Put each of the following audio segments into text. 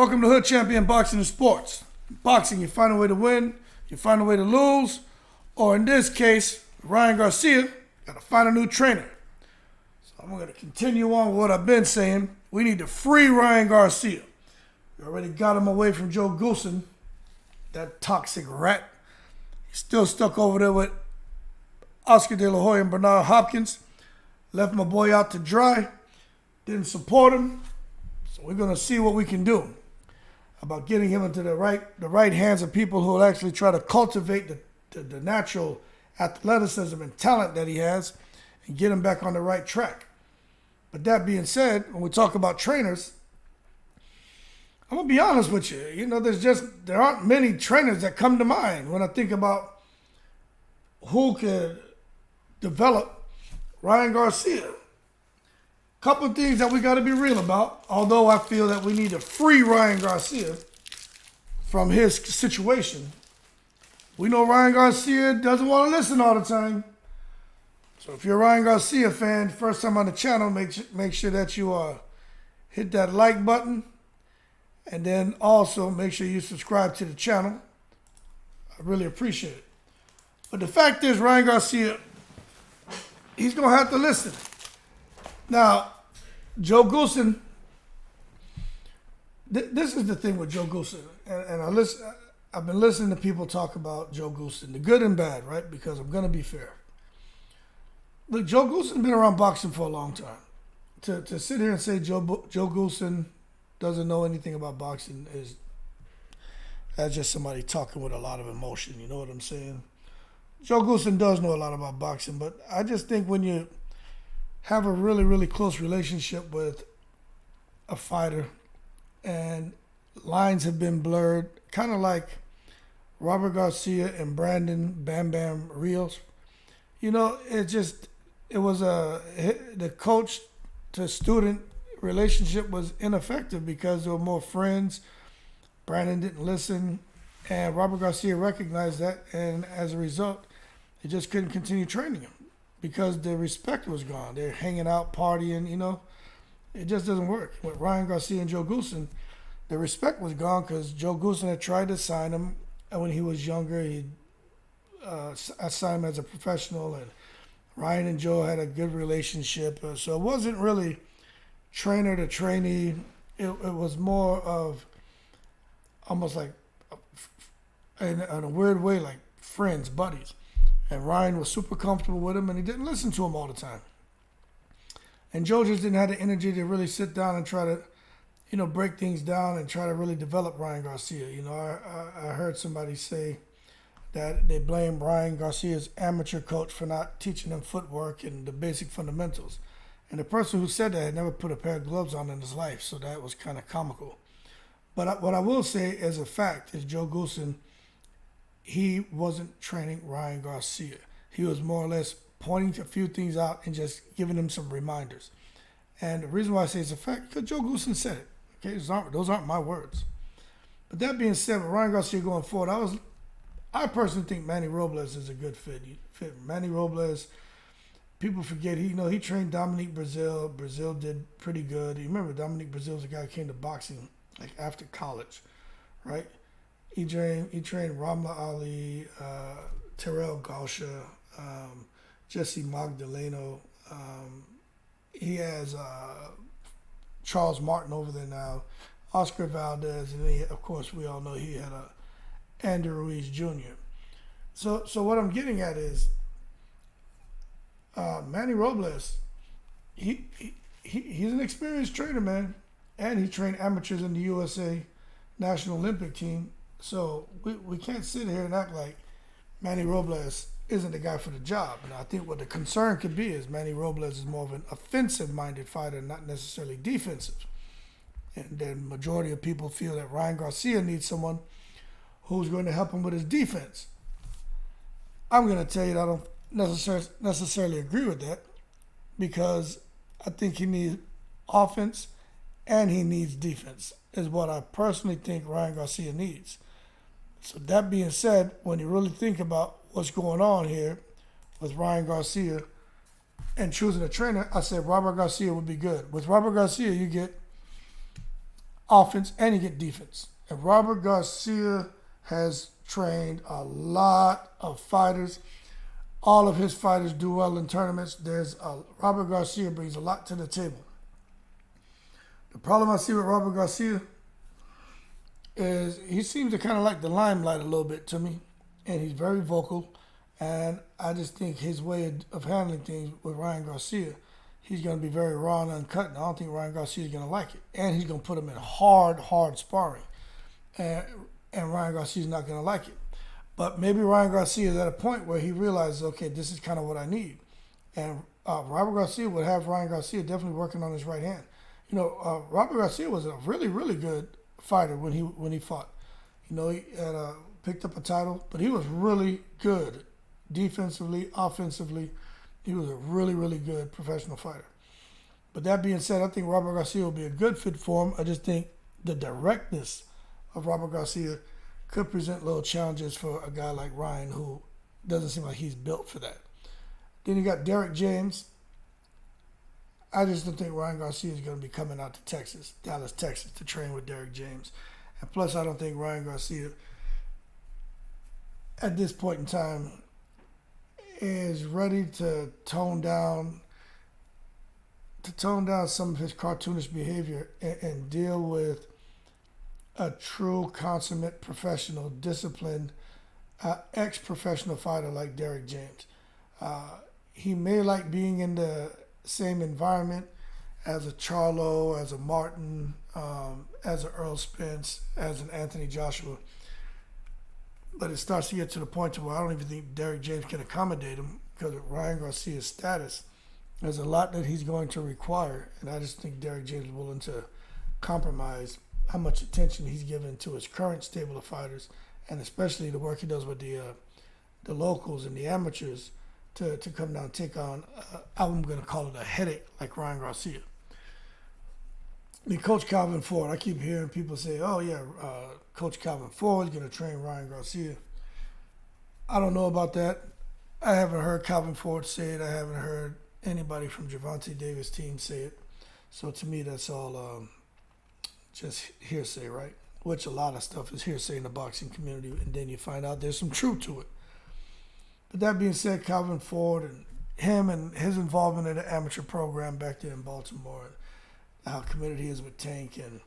Welcome to Hood Champion Boxing and Sports. In boxing, you find a way to win, you find a way to lose, or in this case, Ryan Garcia got to find a new trainer. So I'm going to continue on with what I've been saying. We need to free Ryan Garcia. We already got him away from Joe Goosen, that toxic rat. He's still stuck over there with Oscar De La Hoya and Bernard Hopkins. Left my boy out to dry. Didn't support him. So we're going to see what we can do about getting him into the right hands of people who will actually try to cultivate the natural athleticism and talent that he has and get him back on the right track. But that being said, when we talk about trainers, I'm going to be honest with you. You know, there aren't many trainers that come to mind when I think about who could develop Ryan Garcia. Couple of things that we got to be real about, although I feel that we need to free Ryan Garcia from his situation. We know Ryan Garcia doesn't want to listen all the time. So if you're a Ryan Garcia fan, first time on the channel, make sure that you hit that like button. And then also make sure you subscribe to the channel. I really appreciate it. But the fact is, Ryan Garcia, he's going to have to listen. Now, Joe Goosen, this is the thing with Joe Goosen, and I've been listening to people talk about Joe Goosen, the good and bad, right? Because I'm going to be fair. Look, Joe Goosen's been around boxing for a long time. To sit here and say Joe Goosen doesn't know anything about boxing that's just somebody talking with a lot of emotion, you know what I'm saying? Joe Goosen does know a lot about boxing, but I just think when you have a really, really close relationship with a fighter and lines have been blurred, kind of like Robert Garcia and Brandon Bam Bam Rios. You know, the coach to student relationship was ineffective because there were more friends. Brandon didn't listen, and Robert Garcia recognized that, and as a result, he just couldn't continue training him because the respect was gone. They're hanging out, partying, you know. It just doesn't work. With Ryan Garcia and Joe Goosen, the respect was gone because Joe Goosen had tried to sign him, and when he was younger, he signed him as a professional, and Ryan and Joe had a good relationship. So it wasn't really trainer to trainee. It was more of almost like, in a weird way, like friends, buddies. And Ryan was super comfortable with him, and he didn't listen to him all the time. And Joe just didn't have the energy to really sit down and try to, break things down and try to really develop Ryan Garcia. You know, I heard somebody say that they blame Ryan Garcia's amateur coach for not teaching him footwork and the basic fundamentals. And the person who said that had never put a pair of gloves on in his life, so that was kind of comical. But what I will say as a fact is Joe Goosen, he wasn't training Ryan Garcia. He was more or less pointing a few things out and just giving him some reminders. And the reason why I say it's a fact, because Joe Goosen said it. Okay, those aren't my words. But that being said, with Ryan Garcia going forward, I personally think Manny Robles is a good fit. Manny Robles, people forget he trained Dominique Brazil. Brazil did pretty good. You remember Dominique Brazil was the guy who came to boxing like after college, right? He trained Ramla Ali, Terrell Gausha, Jesse Magdaleno. He has Charles Martin over there now, Oscar Valdez, and then of course we all know he had Andy Ruiz Jr. So what I'm getting at is Manny Robles. He's an experienced trainer, man, and he trained amateurs in the USA National Olympic team. So we can't sit here and act like Manny Robles isn't the guy for the job. And I think what the concern could be is Manny Robles is more of an offensive-minded fighter, not necessarily defensive. And then majority of people feel that Ryan Garcia needs someone who's going to help him with his defense. I'm going to tell you that I don't necessarily agree with that because I think he needs offense and he needs defense is what I personally think Ryan Garcia needs. So that being said, when you really think about what's going on here with Ryan Garcia and choosing a trainer, I said Robert Garcia would be good. With Robert Garcia, you get offense and you get defense. And Robert Garcia has trained a lot of fighters. All of his fighters do well in tournaments. Robert Garcia brings a lot to the table. The problem I see with Robert Garcia is he seems to kind of like the limelight a little bit to me, and he's very vocal. And I just think his way of handling things with Ryan Garcia, he's going to be very raw and uncut. And I don't think Ryan Garcia is going to like it. And he's going to put him in hard sparring. And Ryan Garcia's not going to like it. But maybe Ryan Garcia is at a point where he realizes, okay, this is kind of what I need. And Robert Garcia would have Ryan Garcia definitely working on his right hand. Robert Garcia was a really, really good fighter when he fought. He had picked up a title, but he was really good defensively, offensively. He was a really, really good professional fighter. But that being said, I think Robert Garcia will be a good fit for him. I just think the directness of Robert Garcia could present little challenges for a guy like Ryan, who doesn't seem like he's built for that. Then you got Derek James. I just don't think Ryan Garcia is going to be coming out to Dallas, Texas, to train with Derek James. And plus, I don't think Ryan Garcia, at this point in time, is ready to tone down some of his cartoonish behavior and deal with a true, consummate, professional, disciplined, ex-professional fighter like Derek James. He may like being in the same environment as a Charlo, as a Martin, as an Earl Spence, as an Anthony Joshua. But it starts to get to the point where I don't even think Derek James can accommodate him because of Ryan Garcia's status. There's a lot that he's going to require, and I just think Derek James is willing to compromise how much attention he's given to his current stable of fighters, and especially the work he does with the locals and the amateurs to come down and take on, I'm going to call it a headache like Ryan Garcia. Coach Calvin Ford, I keep hearing people say, oh yeah, Coach Calvin Ford is going to train Ryan Garcia. I don't know about that. I haven't heard Calvin Ford say it. I haven't heard anybody from Gervonta Davis' team say it. So to me, that's all just hearsay, right? Which a lot of stuff is hearsay in the boxing community, and then you find out there's some truth to it. But that being said, Calvin Ford and him and his involvement in the amateur program back there in Baltimore, and how committed he is with Tank, and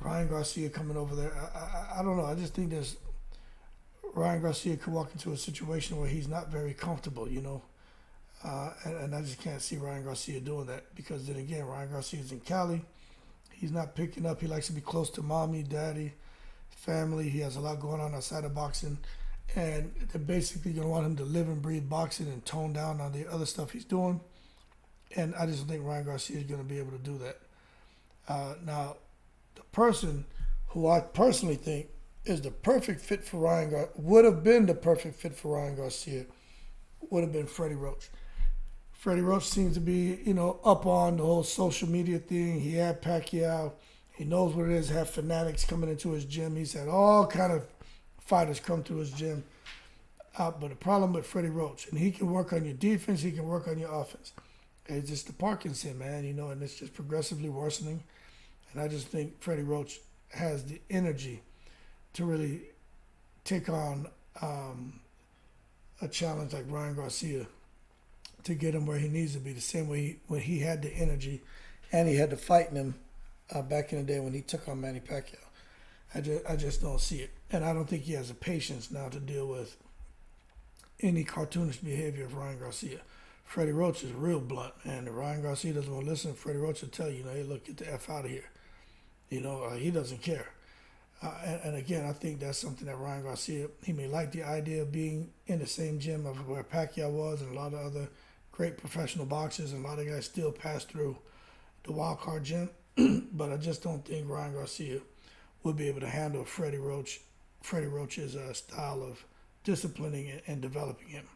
Ryan Garcia coming over there. I don't know. I just think Ryan Garcia could walk into a situation where he's not very comfortable, and I just can't see Ryan Garcia doing that, because then again, Ryan Garcia's in Cali. He's not picking up. He likes to be close to mommy, daddy, family. He has a lot going on outside of boxing. And they're basically going to want him to live and breathe boxing and tone down on the other stuff he's doing. And I just don't think Ryan Garcia is going to be able to do that. Now, the person who I personally think is the perfect fit for would have been the perfect fit for Ryan Garcia would have been Freddie Roach. Freddie Roach seems to be, up on the whole social media thing. He had Pacquiao. He knows what it is to have fanatics coming into his gym. He's had all kind of fighters come to his gym. But the problem with Freddie Roach, and he can work on your defense, he can work on your offense. It's just the Parkinson, man, and it's just progressively worsening. And I just think Freddie Roach has the energy to really take on a challenge like Ryan Garcia to get him where he needs to be, the same way when he had the energy and he had the fight in him back in the day when he took on Manny Pacquiao. I just don't see it. And I don't think he has the patience now to deal with any cartoonish behavior of Ryan Garcia. Freddie Roach is real blunt, man. If Ryan Garcia doesn't want to listen, Freddie Roach will tell you, hey, look, get the F out of here. He doesn't care. And again, I think that's something that Ryan Garcia, he may like the idea of being in the same gym of where Pacquiao was, and a lot of other great professional boxers, and a lot of guys still pass through the wild card gym. But I just don't think Ryan Garcia would be able to handle Freddie Roach's style of disciplining and developing him.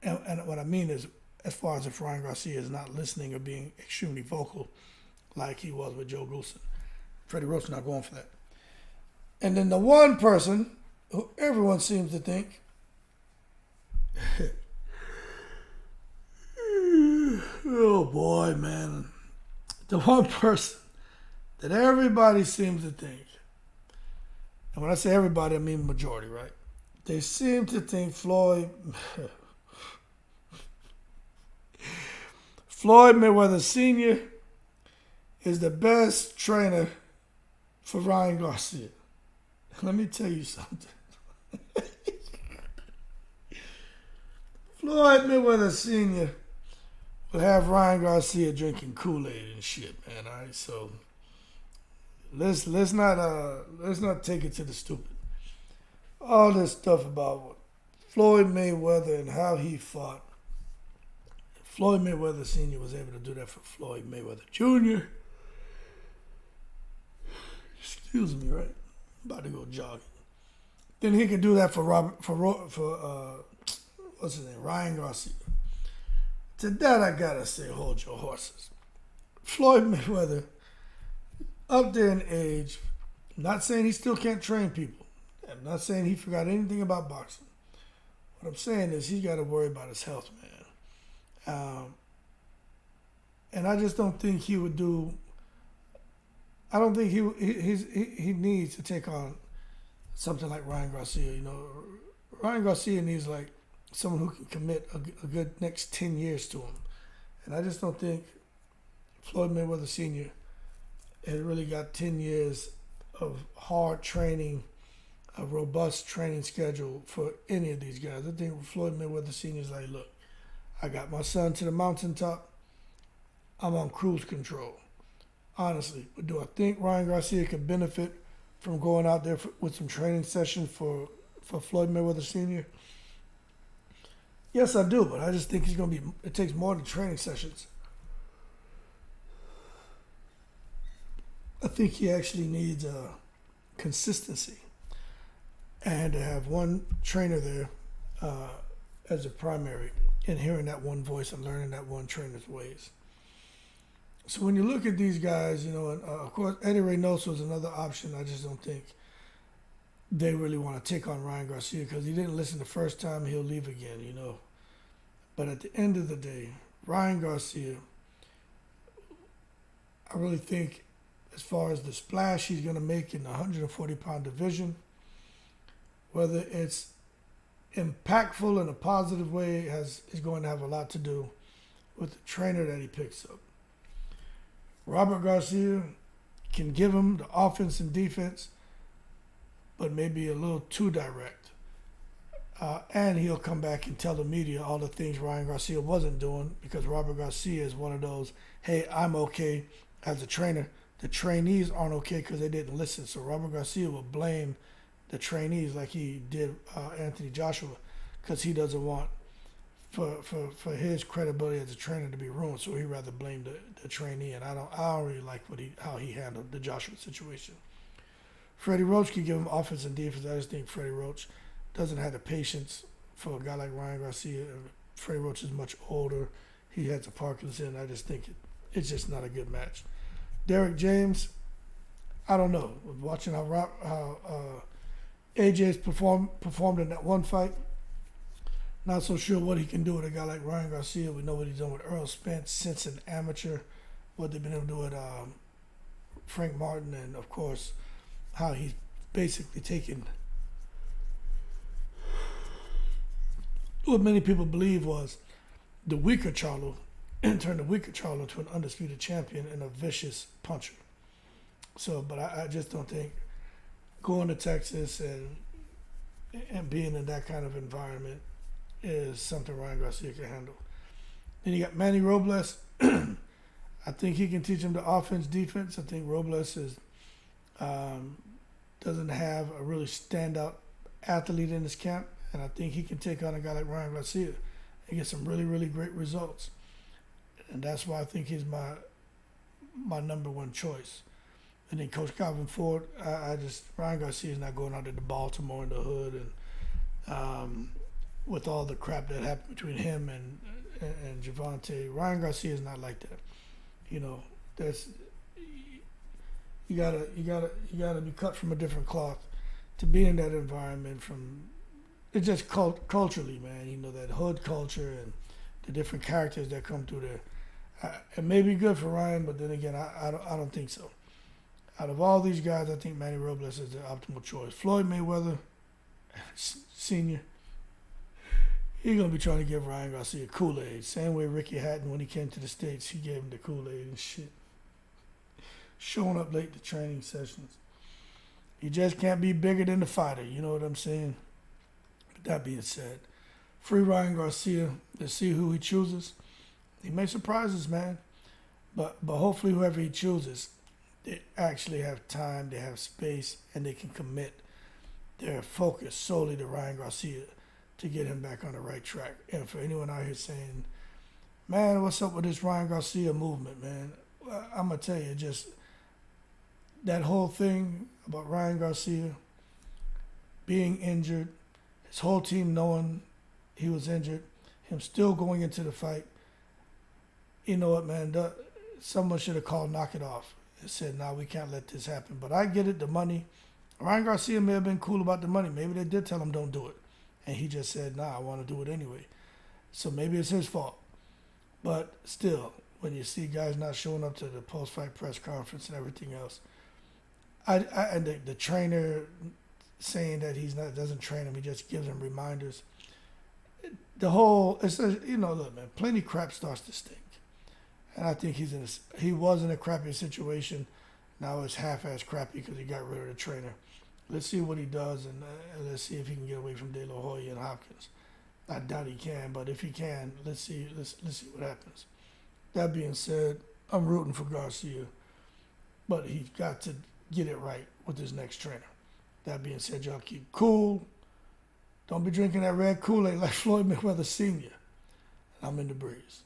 And what I mean is, as far as if Ryan Garcia is not listening or being extremely vocal like he was with Joe Goulston, Freddie Roach is not going for that. And then the one person who everyone seems to think oh boy, man. The one person that everybody seems to think, and when I say everybody, I mean majority, right? They seem to think Floyd Mayweather Sr. is the best trainer for Ryan Garcia. Let me tell you something. Floyd Mayweather Sr. will have Ryan Garcia drinking Kool-Aid and shit, man. All right, so let's not take it to the stupid. All this stuff about Floyd Mayweather and how he fought. Floyd Mayweather Sr. was able to do that for Floyd Mayweather Jr. Excuse me, right? I'm about to go jogging. Then he can do that for what's his name, Ryan Garcia. To that I gotta say, hold your horses. Floyd Mayweather, up there in age, I'm not saying he still can't train people. I'm not saying he forgot anything about boxing. What I'm saying is he's got to worry about his health, man. And I just don't think he would do. I don't think he needs to take on something like Ryan Garcia. You know, Ryan Garcia needs like someone who can commit a good next 10 years to him. And I just don't think Floyd Mayweather Sr. has really got 10 years of hard training, a robust training schedule for any of these guys. I think Floyd Mayweather Sr. is like, look, I got my son to the mountaintop. I'm on cruise control. Honestly, but do I think Ryan Garcia could benefit from going out there with some training sessions for Floyd Mayweather Sr.? Yes, I do, but I just think he's going to be. It takes more than training sessions. I think he actually needs consistency and to have one trainer there as a primary and hearing that one voice and learning that one trainer's ways. So when you look at these guys, you know, and of course Eddie Reynoso is another option. I just don't think they really want to take on Ryan Garcia because he didn't listen the first time. He'll leave again, you know. But at the end of the day, Ryan Garcia, I really think as far as the splash he's going to make in the 140-pound division, whether it's impactful in a positive way is going to have a lot to do with the trainer that he picks up. Robert Garcia can give him the offense and defense, but maybe a little too direct. And he'll come back and tell the media all the things Ryan Garcia wasn't doing because Robert Garcia is one of those, hey, I'm okay as a trainer. The trainees aren't okay because they didn't listen. So Robert Garcia will blame the trainees like he did Anthony Joshua because he doesn't want for his credibility as a trainer to be ruined. So he'd rather blame the trainee. And I don't really like how he handled the Joshua situation. Freddie Roach can give him offense and defense. I just think Freddie Roach doesn't have the patience for a guy like Ryan Garcia. Freddie Roach is much older. He has a Parkinson. I just think it's just not a good match. Derek James, I don't know. Watching how AJ's performed in that one fight, not so sure what he can do with a guy like Ryan Garcia. We know what he's done with Earl Spence since an amateur, what they've been able to do with Frank Martin, and of course how he's basically taken what many people believe was the weaker Charlo and turned the weaker Charlo to an undisputed champion and a vicious puncher. So, but I just don't think going to Texas and being in that kind of environment is something Ryan Garcia can handle. Then you got Manny Robles. I think he can teach him the offense, defense. I think Robles doesn't have a really standout athlete in his camp, and I think he can take on a guy like Ryan Garcia and get some really, really great results. And that's why I think he's my number one choice. And then Coach Calvin Ford, Ryan Garcia is not going out to Baltimore in the hood and with all the crap that happened between him and Javante. Ryan Garcia is not like that. You know, you gotta be cut from a different cloth to be in that environment. It's just culturally, man. You know, that hood culture and the different characters that come through there. It may be good for Ryan, but then again, I don't think so. Out of all these guys, I think Manny Robles is the optimal choice. Floyd Mayweather, Sr., he's going to be trying to give Ryan Garcia Kool-Aid. Same way Ricky Hatton, when he came to the States, he gave him the Kool-Aid and shit. Showing up late to training sessions. You just can't be bigger than the fighter. You know what I'm saying? But that being said, free Ryan Garcia. Let's see who he chooses. He may surprise us, man. But hopefully whoever he chooses, they actually have time, they have space, and they can commit their focus solely to Ryan Garcia to get him back on the right track. And for anyone out here saying, man, what's up with this Ryan Garcia movement, man? I'm going to tell you, just that whole thing about Ryan Garcia being injured, his whole team knowing he was injured, him still going into the fight. You know what, man? Someone should have called knock it off and said, nah, we can't let this happen. But I get it, the money. Ryan Garcia may have been cool about the money. Maybe they did tell him don't do it. And he just said, nah, I want to do it anyway. So maybe it's his fault. But still, when you see guys not showing up to the post-fight press conference and everything else, and the trainer saying that doesn't train him, he just gives him reminders. The whole, look, man, plenty crap starts to stink. And I think he was in a crappy situation. Now it's half-ass crappy because he got rid of the trainer. Let's see what he does, and let's see if he can get away from De La Hoya and Hopkins. I doubt he can, but if he can, let's see what happens. That being said, I'm rooting for Garcia, but he's got to get it right with his next trainer. That being said, y'all keep cool. Don't be drinking that red Kool-Aid like Floyd Mayweather Sr. I'm in the breeze.